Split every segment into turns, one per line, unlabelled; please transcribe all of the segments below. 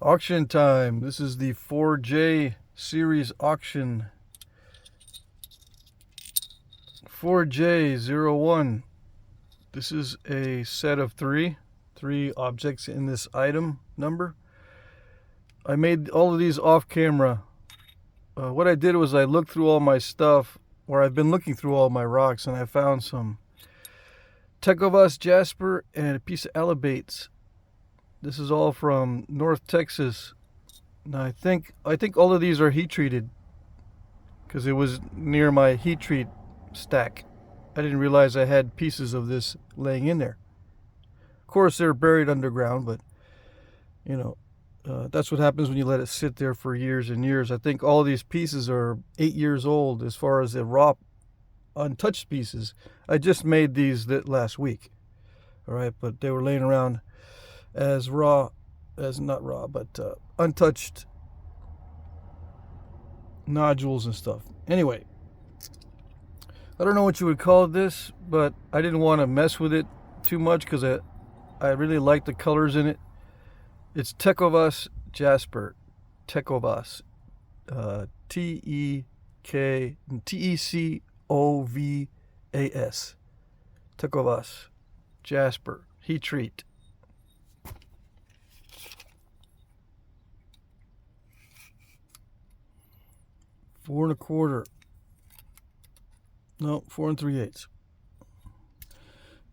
Auction time. This is the 4J series auction. 4J01. This is a set of three objects in this item number. I made all of these off camera. What I did was I looked through all my stuff, or I've been looking through all my rocks, and I found some Tecovas jasper and a piece of alabates. This is all from North Texas. Now I think all of these are heat treated because it was near my heat treat stack. I didn't realize I had pieces of this laying in there. Of course, they're buried underground, but you know, that's what happens when you let it sit there for years and years. I think all of these pieces are 8 years old as far as the raw, untouched pieces. I just made these last week. All right, but they were laying around as not raw, but untouched nodules and stuff. Anyway, I don't know what you would call this, but I didn't want to mess with it too much because I really like the colors in it. It's Tecovas jasper. Tecovas. Tecovas. Tecovas jasper. Heat treat. Four and a quarter. No, 4 3/8.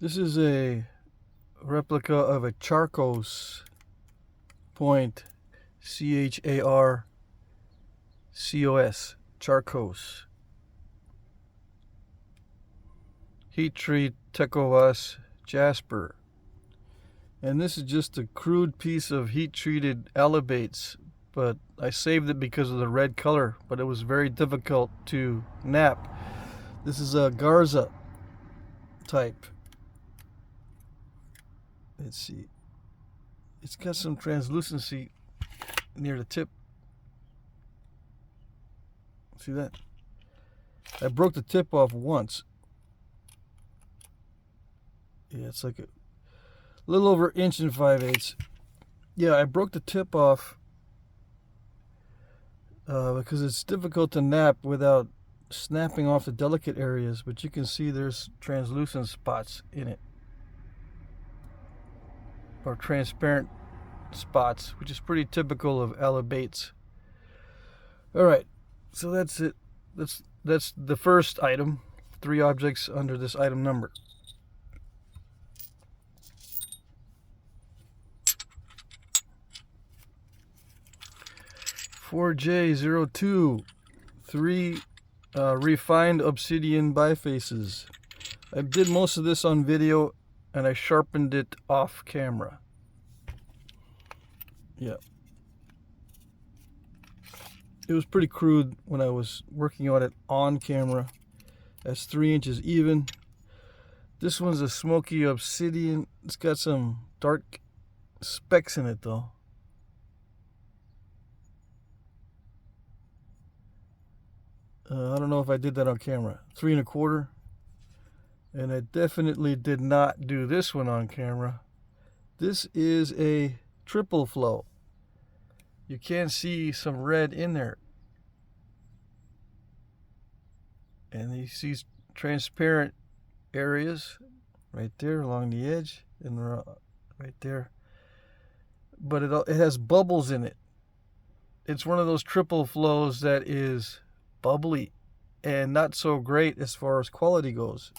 This is a replica of a Charcos point, Charcos, Charcos. Heat treat Tecovas jasper. And this is just a crude piece of heat treated alabates, but I saved it because of the red color, but it was very difficult to knap. This is a Garza type. Let's see. It's got some translucency near the tip. See that? I broke the tip off once. Yeah, it's like a little over 1 5/8. Yeah, I broke the tip off because it's difficult to knap without snapping off the delicate areas, but you can see there's translucent spots in it, or transparent spots, which is pretty typical of alabates. All right, so that's it. That's the first item. 3 objects under this item number. (4J02) 3 refined obsidian bifaces. I did most of this on video and I sharpened it off camera. Yeah. It was pretty crude when I was working on it on camera. That's 3 inches even. This one's a smoky obsidian. It's got some dark specks in it though. I don't know if I did that on camera. 3 1/4. And I definitely did not do this one on camera. This is a triple flow. You can see some red in there. And you see transparent areas right there along the edge and right there. But it has bubbles in it. It's one of those triple flows that is bubbly and not so great as far as quality goes.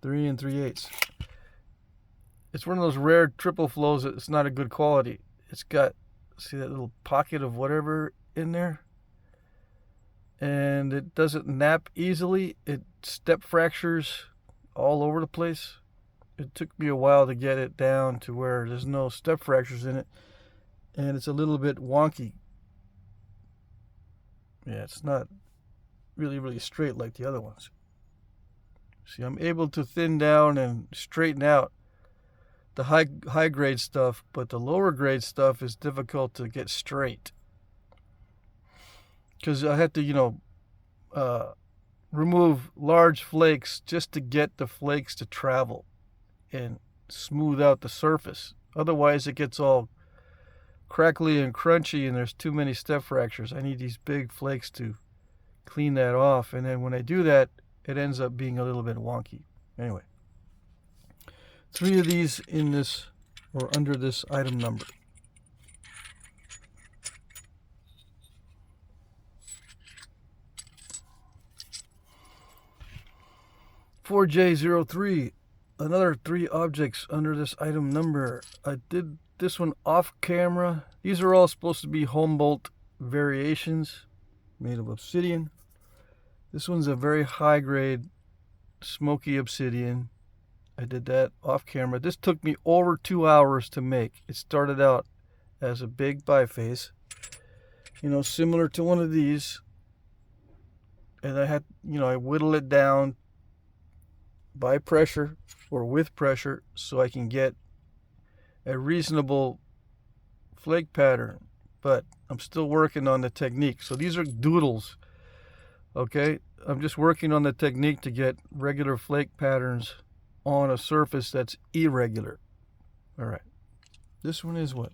3 3/8. It's one of those rare triple flows that it's not a good quality. It's got, see that little pocket of whatever in there, and it doesn't nap easily. It step fractures all over the place. It took me a while to get it down to where there's no step fractures in it, and it's a little bit wonky. Yeah, it's not really straight like the other ones. See, I'm able to thin down and straighten out the high grade stuff, but the lower grade stuff is difficult to get straight. Because I had to, remove large flakes just to get the flakes to travel and smooth out the surface. Otherwise, it gets all crackly and crunchy and there's too many step fractures. I need these big flakes to clean that off, and then when I do that, it ends up being a little bit wonky. Anyway, 3 of these in this, or under this item number. (4J03), another 3 objects under this item number. I did this one off camera. These are all supposed to be Humboldt variations made of obsidian. This one's a very high grade smoky obsidian. I did that off camera. This took me over 2 hours to make. It started out as a big biface, similar to one of these. And I had, I whittle it down by pressure or with pressure so I can get a reasonable flake pattern. But I'm still working on the technique. So these are doodles. Okay, I'm just working on the technique to get regular flake patterns on a surface that's irregular. All right, this one is what?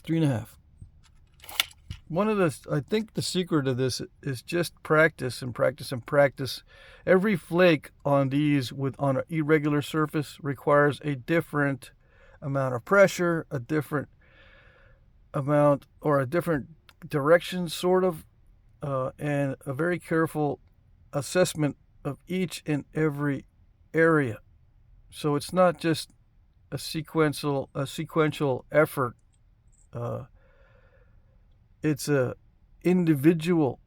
3.5. One of the, I think the secret of this is just practice and practice and practice. Every flake on these on an irregular surface requires a different amount of pressure, a different amount or a different direction, sort of, and a very careful assessment of each and every area. So it's not just a sequential effort. It's a individual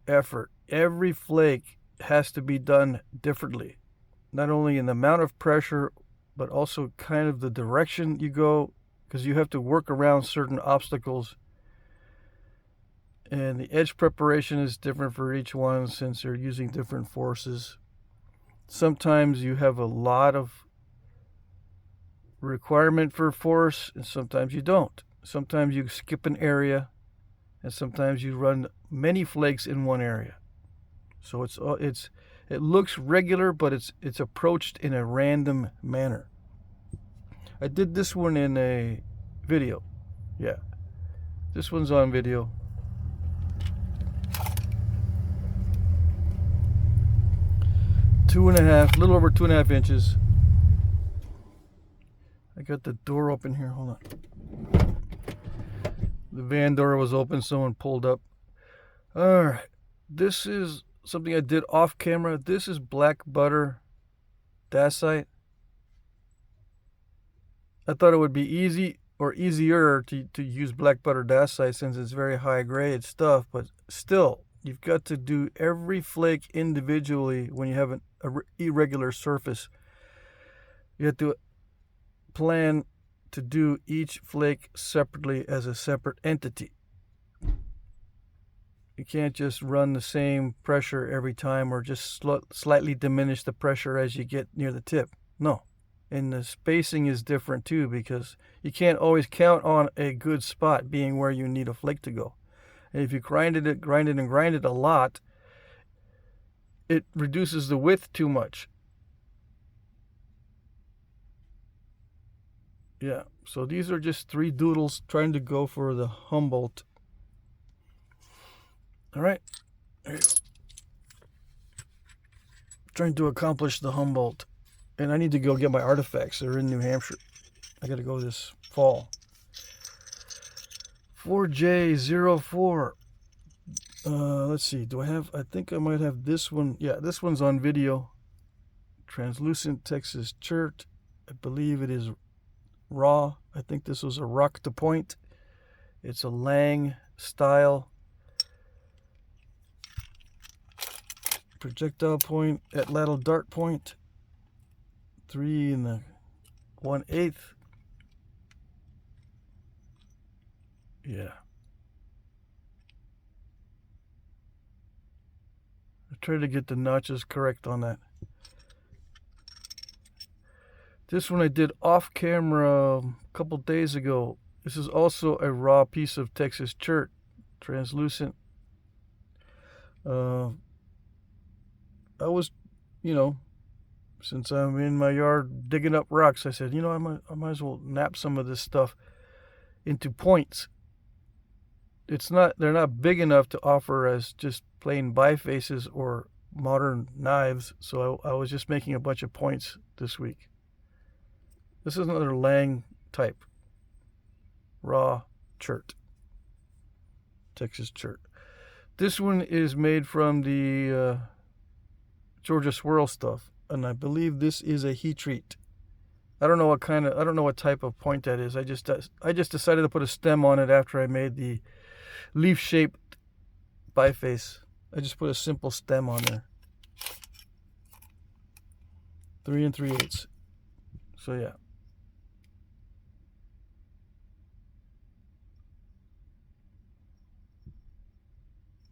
effort. Every flake has to be done differently, not only in the amount of pressure, but also kind of the direction you go, because you have to work around certain obstacles. And the edge preparation is different for each one since they're using different forces. Sometimes you have a lot of requirement for force, and sometimes you don't. Sometimes you skip an area, and sometimes you run many flakes in one area. So it looks regular, but it's approached in a random manner. I did this one in a video. Yeah, this one's on video. A little over 2.5 inches. I got the door open here. Hold on. The van door was open. Someone pulled up. All right. This is something I did off camera. This is black butter dacite. I thought it would be easy or easier to use black butter dacite since it's very high grade stuff, but still, you've got to do every flake individually when you have an irregular surface. You have to plan to do each flake separately as a separate entity. You can't just run the same pressure every time or just slightly diminish the pressure as you get near the tip. No. And the spacing is different too, because you can't always count on a good spot being where you need a flake to go. And if you grind it a lot, it reduces the width too much. Yeah, so these are just 3 doodles trying to go for the Humboldt. All right, there you go. Trying to accomplish the Humboldt. And I need to go get my artifacts. They're in New Hampshire. I got to go this fall. 4J04. Let's see. I think I might have this one. Yeah, this one's on video. Translucent Texas chert. I believe it is raw. I think this was a rock to point. It's a Lang style projectile point at lateral dart point. 3 1/8. Yeah. I try to get the notches correct on that. This one I did off camera a couple days ago. This is also a raw piece of Texas chert, translucent. I was, Since I'm in my yard digging up rocks, I said, you know, I might as well knap some of this stuff into points. They're not big enough to offer as just plain bifaces or modern knives, so I was just making a bunch of points this week. This is another Lang type raw chert, Texas chert. This one is made from the Georgia swirl stuff, and I believe this is a heat treat. I don't know what type of point that is. I just decided to put a stem on it after I made the leaf-shaped biface. I just put a simple stem on there. 3 3/8. So yeah.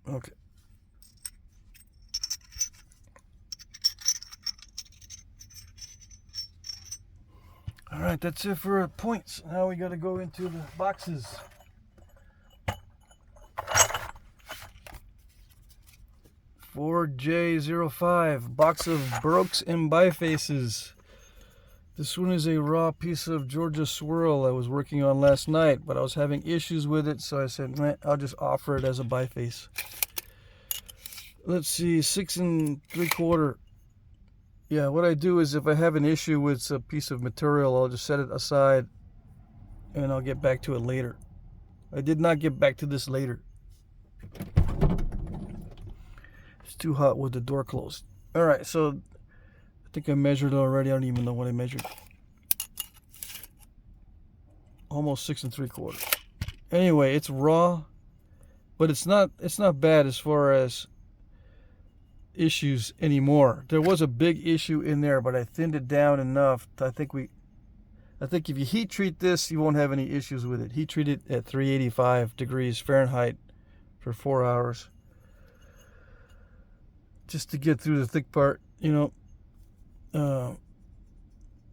Okay. All right, that's it for points. Now we got to go into the boxes. $4J05 box of Brooks and bifaces. This one is a raw piece of Georgia swirl I was working on last night, but I was having issues with it, so I said, man, I'll just offer it as a biface. Let's see, 6 3/4. Yeah, what I do is if I have an issue with a piece of material, I'll just set it aside and I'll get back to it later. I did not get back to this later. It's too hot with the door closed. All right, so I think I measured already. I don't even know what I measured. Almost 6 3/4. Anyway, it's raw, but it's not bad as far as issues anymore. There was a big issue in there, but I thinned it down enough. I think if you heat treat this, you won't have any issues with it. Heat treat it at 385 degrees Fahrenheit for 4 hours. Just to get through the thick part, you know.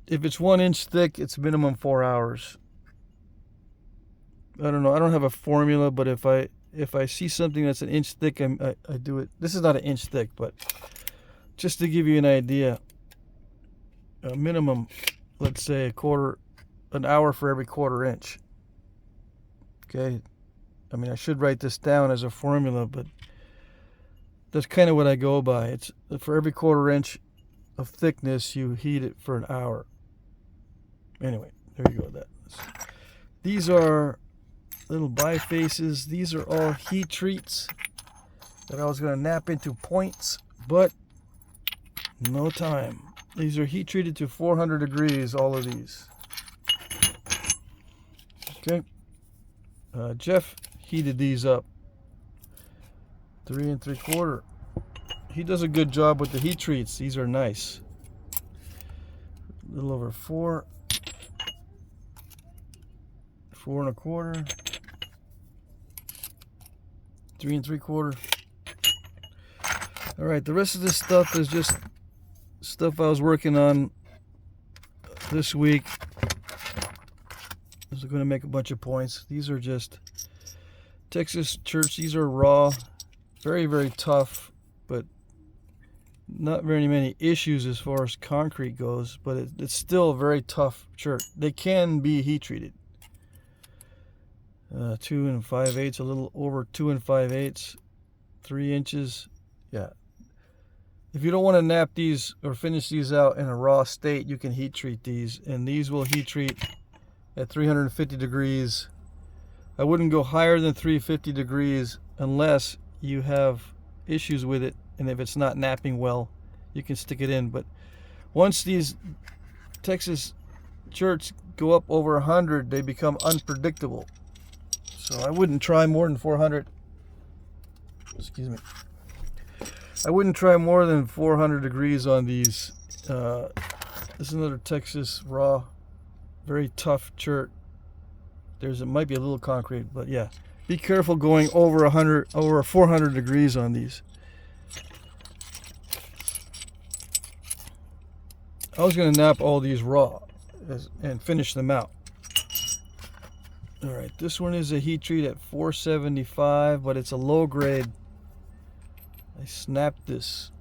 If it's 1 inch thick, it's minimum 4 hours. I don't know. I don't have a formula, but if I see something that's 1 inch thick, I do it. This is not 1 inch thick, but just to give you an idea, a minimum, let's say an hour for every 1/4 inch. Okay. I mean, I should write this down as a formula, but that's kind of what I go by. It's for every 1/4 inch of thickness, you heat it for an hour. Anyway, there you go. These are little bifaces. These are all heat treats that I was going to nap into points, but no time. These are heat treated to 400 degrees, all of these. Okay. Jeff heated these up. 3 3/4. He does a good job with the heat treats. These are nice. A little over 4. 4 1/4. 3 3/4. All right, the rest of this stuff is just stuff I was working on this week. I was going to make a bunch of points. These are just Texas church. These are raw, very, very tough, but not very many issues as far as concrete goes, but it's still a very tough chert. They can be heat treated. 2 5/8, a little over 2 5/8, 3 inches. Yeah. If you don't want to nap these or finish these out in a raw state, you can heat treat these, and these will heat treat at 350 degrees. I wouldn't go higher than 350 degrees unless you have issues with it, and if it's not napping well, you can stick it in. But once these Texas cherts go up over 100, they become unpredictable. So I wouldn't try more than 400. Excuse me. I wouldn't try more than 400 degrees on these. This is another Texas raw, very tough chert. It might be a little concrete, but yeah, be careful going over 400 degrees on these. I was going to nap all these raw and finish them out. All right, this one is a heat treat at 475, but it's a low grade. I snapped this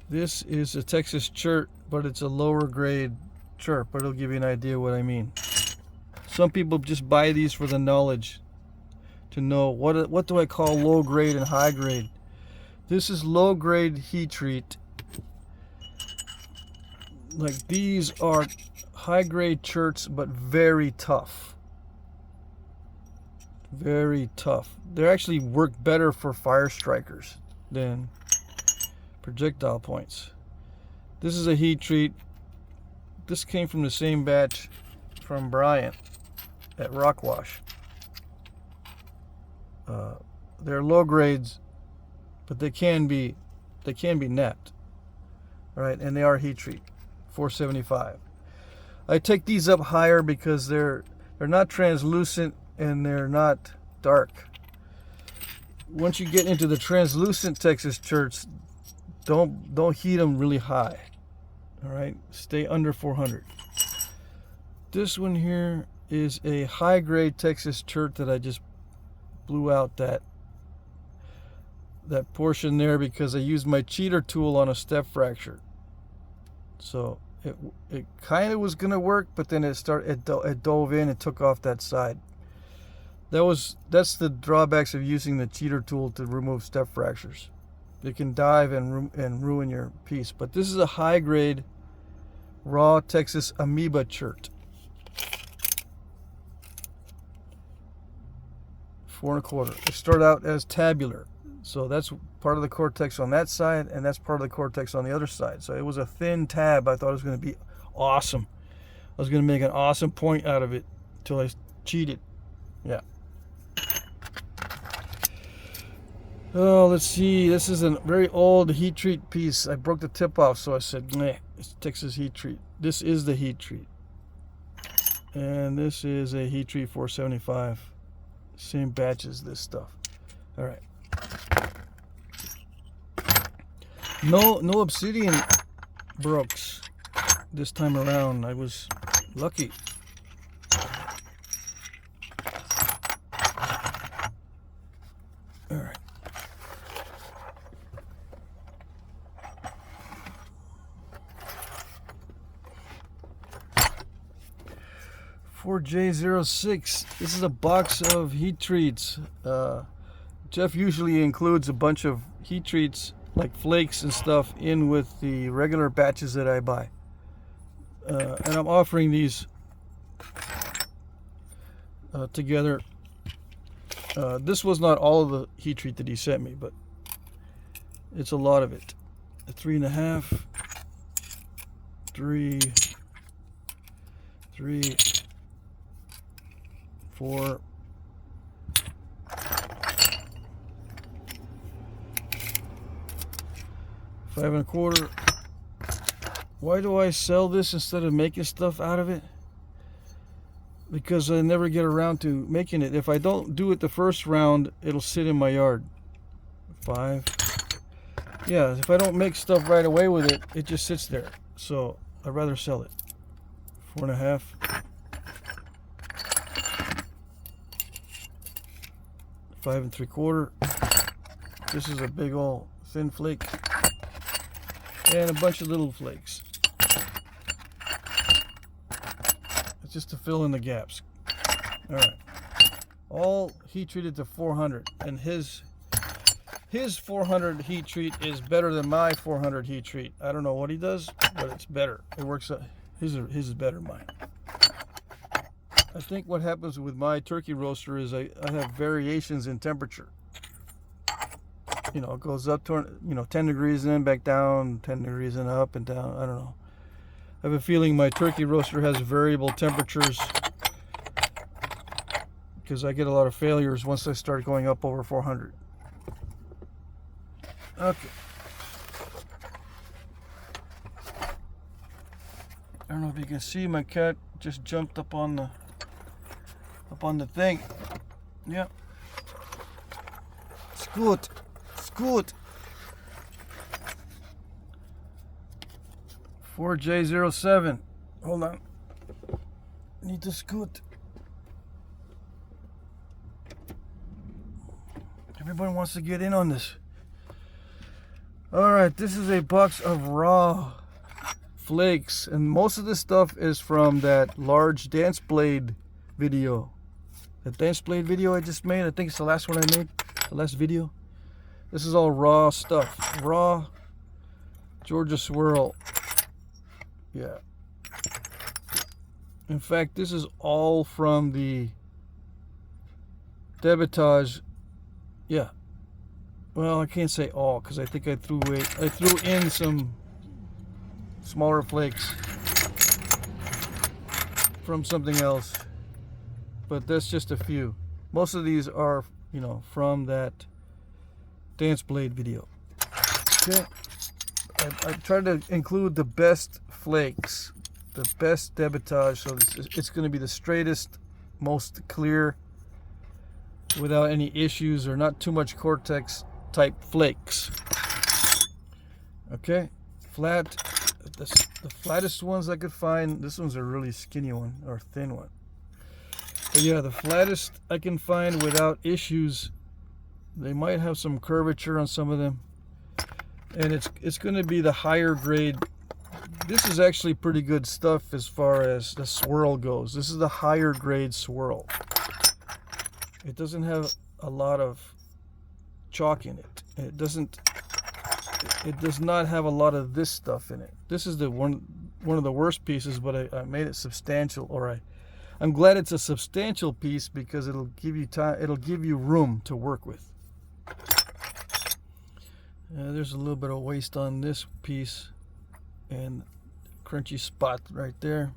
This is a Texas chert, but it's a lower grade chert, but it'll give you an idea what I mean. Some people just buy these for the knowledge, to know what do I call low grade and high grade. This is low grade heat treat. Like, these are high grade cherts, but very tough. Very tough. They actually work better for fire strikers than projectile points. This is a heat treat. This came from the same batch from Bryant at Rockwash. They're low grades, but they can be napped. All right, and they are heat treat, 475. I take these up higher because they're not translucent and they're not dark. Once you get into the translucent Texas cherts, don't heat them really high. All right, stay under 400. This one here is a high grade Texas chert that I just blew out that portion there because I used my cheater tool on a step fracture. So it kind of was gonna work, but then it dove in and took off that side. That's the drawbacks of using the cheater tool to remove step fractures. It can dive and ruin your piece. But this is a high grade raw Texas amoeba chert. 4 1/4. It started out as tabular, so that's part of the cortex on that side, and that's part of the cortex on the other side. So it was a thin tab. I thought it was going to be awesome. I was going to make an awesome point out of it until I cheated. Yeah. Oh, let's see. This is a very old heat treat piece. I broke the tip off, so I said, meh, it's Texas heat treat. This is the heat treat. And this is a heat treat 475. Same batch as this stuff. All right. No obsidian brooks this time around. I was lucky. All right. For J06, this is a box of heat treats. Jeff usually includes a bunch of heat treats like flakes and stuff in with the regular batches that I buy. And I'm offering these together. This was not all of the heat treat that he sent me, but it's a lot of it. A 3 1/2, 3, 4, 5 1/4. Why do I sell this instead of making stuff out of it? Because I never get around to making it. If I don't do it the first round, it'll sit in my yard. 5. Yeah, if I don't make stuff right away with it, it just sits there. So I'd rather sell it. 4 1/2. 5 3/4. This is a big old thin flake. And a bunch of little flakes. It's just to fill in the gaps. Alright. All heat treated to 400. And his 400 heat treat is better than my 400 heat treat. I don't know what he does, but it's better. It works. His is better than mine. I think what happens with my turkey roaster is I have variations in temperature. You know, it goes up to 10 degrees and then back down, 10 degrees and up and down. I don't know. I have a feeling my turkey roaster has variable temperatures because I get a lot of failures once I start going up over 400. Okay. I don't know if you can see, my cat just jumped up on the thing. Yeah. Scoot. Scoot. 4J07. Hold on. Need to scoot. Everybody wants to get in on this. Alright, this is a box of raw flakes, and most of this stuff is from that large dance blade video. The dance blade video I just made, I think it's the last one I made, the last video. This is all raw stuff. Raw Georgia swirl. Yeah. In fact, this is all from the debitage. Yeah. Well, I can't say all because I think I threw in some smaller flakes from something else. But that's just a few. Most of these are, you know, from that dance blade video. Okay. I tried to include the best flakes, the best debitage, so it's going to be the straightest, most clear, without any issues or not too much cortex type flakes. Okay, flat, the flattest ones I could find. This one's a really skinny one or thin one. But yeah, the flattest I can find without issues. They might have some curvature on some of them. And it's going to be the higher grade. This is actually pretty good stuff as far as the swirl goes. This is the higher grade swirl. It doesn't have a lot of chalk in it. It does not have a lot of this stuff in it. This is the one of the worst pieces, but I made it substantial. All right. I'm glad it's a substantial piece because it'll give you time, it'll give you room to work with. There's a little bit of waste on this piece and crunchy spot right there.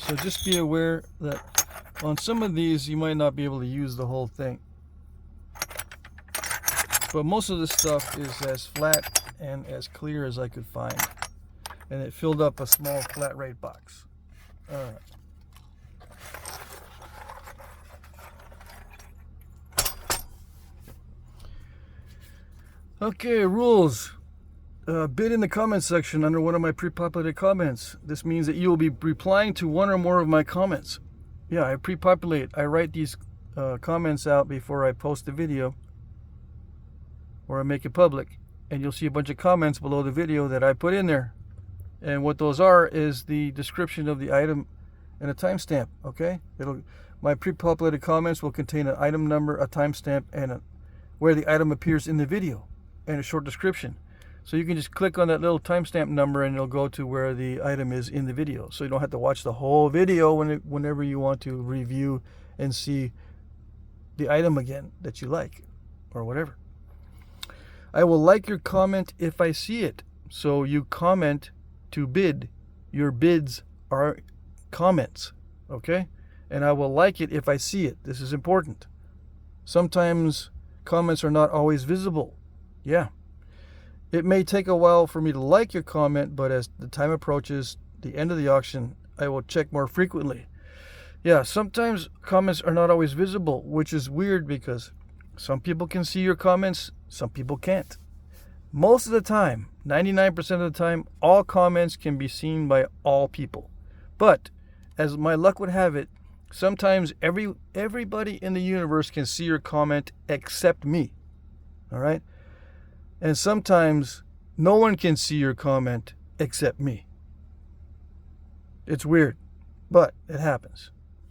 So just be aware that on some of these you might not be able to use the whole thing. But most of the stuff is as flat and as clear as I could find. And it filled up a small flat rate box. Alright. Okay, rules. Bid in the comments section under one of my pre-populated comments. This means that you will be replying to one or more of my comments. Yeah, I pre-populate. I write these comments out before I post the video or I make it public. And you'll see a bunch of comments below the video that I put in there. And what those are is the description of the item and a timestamp, okay? My pre-populated comments will contain an item number, a timestamp, and where the item appears in the video, and a short description. So you can just click on that little timestamp number and it'll go to where the item is in the video. So you don't have to watch the whole video whenever you want to review and see the item again that you like or whatever. I will like your comment if I see it. So you comment to bid. Your bids are comments, okay? And I will like it if I see it. This is important. Sometimes comments are not always visible. Yeah. It may take a while for me to like your comment, but as the time approaches the end of the auction, I will check more frequently. Yeah, sometimes comments are not always visible, which is weird because some people can see your comments, some people can't. Most of the time, 99% of the time, all comments can be seen by all people. But as my luck would have it, sometimes everybody in the universe can see your comment except me. All right? And sometimes no one can see your comment except me. It's weird, but it happens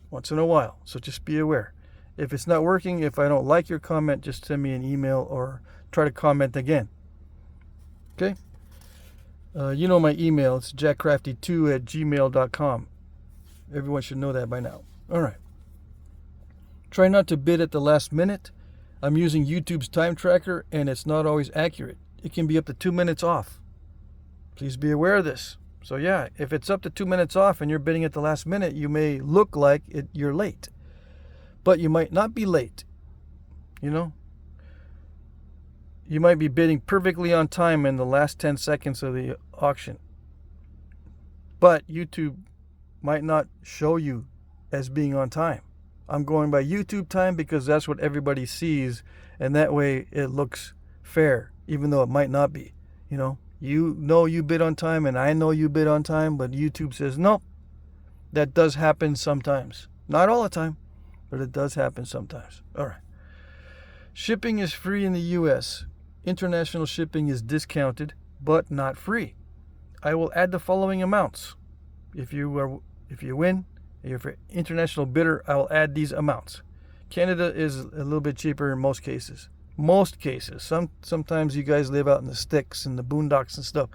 once in a while. So just be aware. If it's not working, if I don't like your comment, just send me an email or try to comment again. Okay? You know my email. It's jackcrafty2@gmail.com. Everyone should know that by now. All right. Try not to bid at the last minute. I'm using YouTube's time tracker, and it's not always accurate. It can be up to 2 minutes off. Please be aware of this. So yeah, if it's up to 2 minutes off and you're bidding at the last minute, you may look like you're late. But you might not be late. You know? You might be bidding perfectly on time in the last 10 seconds of the auction. But YouTube might not show you as being on time. I'm going by YouTube time because that's what everybody sees, and that way it looks fair, even though it might not be. You know you bid on time, and I know you bid on time, but YouTube says no. That does happen sometimes. Not all the time, but it does happen sometimes. All right. Shipping is free in the U.S. international shipping is discounted, but not free. I will add the following amounts. If you win, if you're international bidder, I will add these amounts. Canada is a little bit cheaper in most cases. Most cases. Sometimes you guys live out in the sticks and the boondocks and stuff,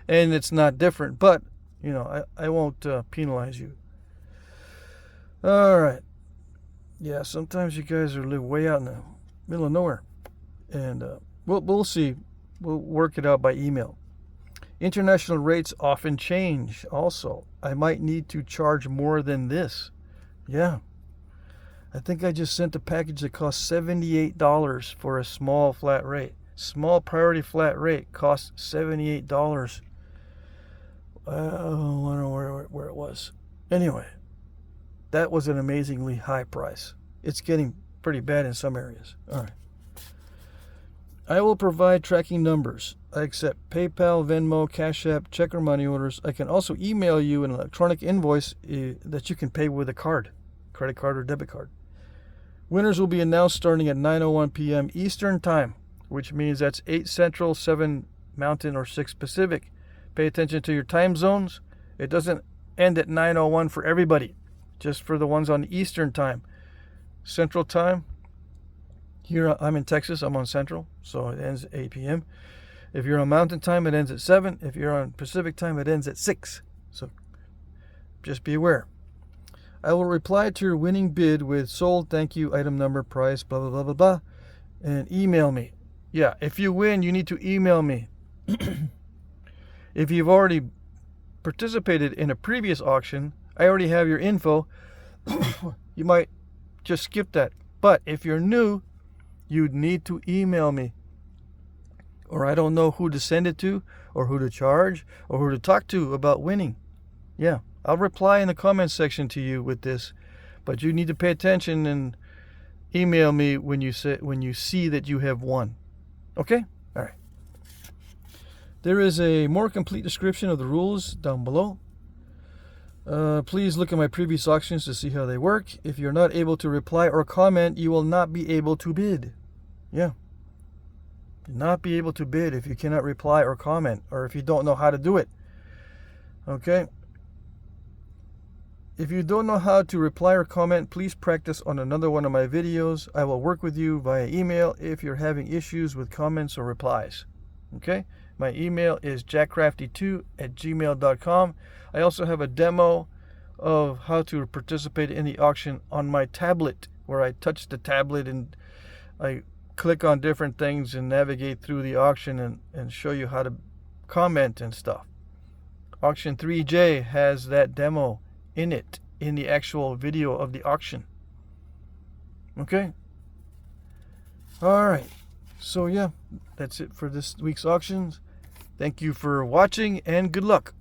and it's not different. But you know, I won't penalize you. All right. Yeah, sometimes you guys live way out in the middle of nowhere, and we'll see. We'll work it out by email. International rates often change. Also, I might need to charge more than this. Yeah. I think I just sent a package that cost $78 for a small flat rate. Small priority flat rate costs $78. I don't know where it was. Anyway, that was an amazingly high price. It's getting pretty bad in some areas. All right. I will provide tracking numbers. I accept PayPal, Venmo, Cash App, check or money orders. I can also email you an electronic invoice that you can pay with a card, credit card or debit card. Winners will be announced starting at 9:01 p.m. Eastern Time, which means that's 8 Central, 7 Mountain, or 6 Pacific. Pay attention to your time zones. It doesn't end at 9:01 for everybody, just for the ones on Eastern Time. Central Time, here I'm in Texas, I'm on Central, so it ends at 8 p.m. If you're on Mountain Time, it ends at 7. If you're on Pacific Time, it ends at 6. So just be aware. I will reply to your winning bid with sold, thank you, item number, price, blah, blah, blah, blah, blah, and email me. Yeah, if you win, you need to email me. If you've already participated in a previous auction, I already have your info. You might just skip that. But if you're new, you'd need to email me. Or I don't know who to send it to, or who to charge, or who to talk to about winning. Yeah. I'll reply in the comments section to you with this, but you need to pay attention and email me when you see that you have won. Okay? All right. There is a more complete description of the rules down below. Please look at my previous auctions to see how they work. If you're not able to reply or comment, you will not be able to bid. Yeah. Not be able to bid if you cannot reply or comment, or if you don't know how to do it. Okay? If you don't know how to reply or comment, please practice on another one of my videos. I will work with you via email if you're having issues with comments or replies. Okay? My email is jackcrafty2@gmail.com. I also have a demo of how to participate in the auction on my tablet, where I touch the tablet and I click on different things and navigate through the auction and show you how to comment and stuff. Auction 3J has that demo in it, in the actual video of the auction. Okay? Alright. So yeah, that's it for this week's auctions. Thank you for watching and good luck.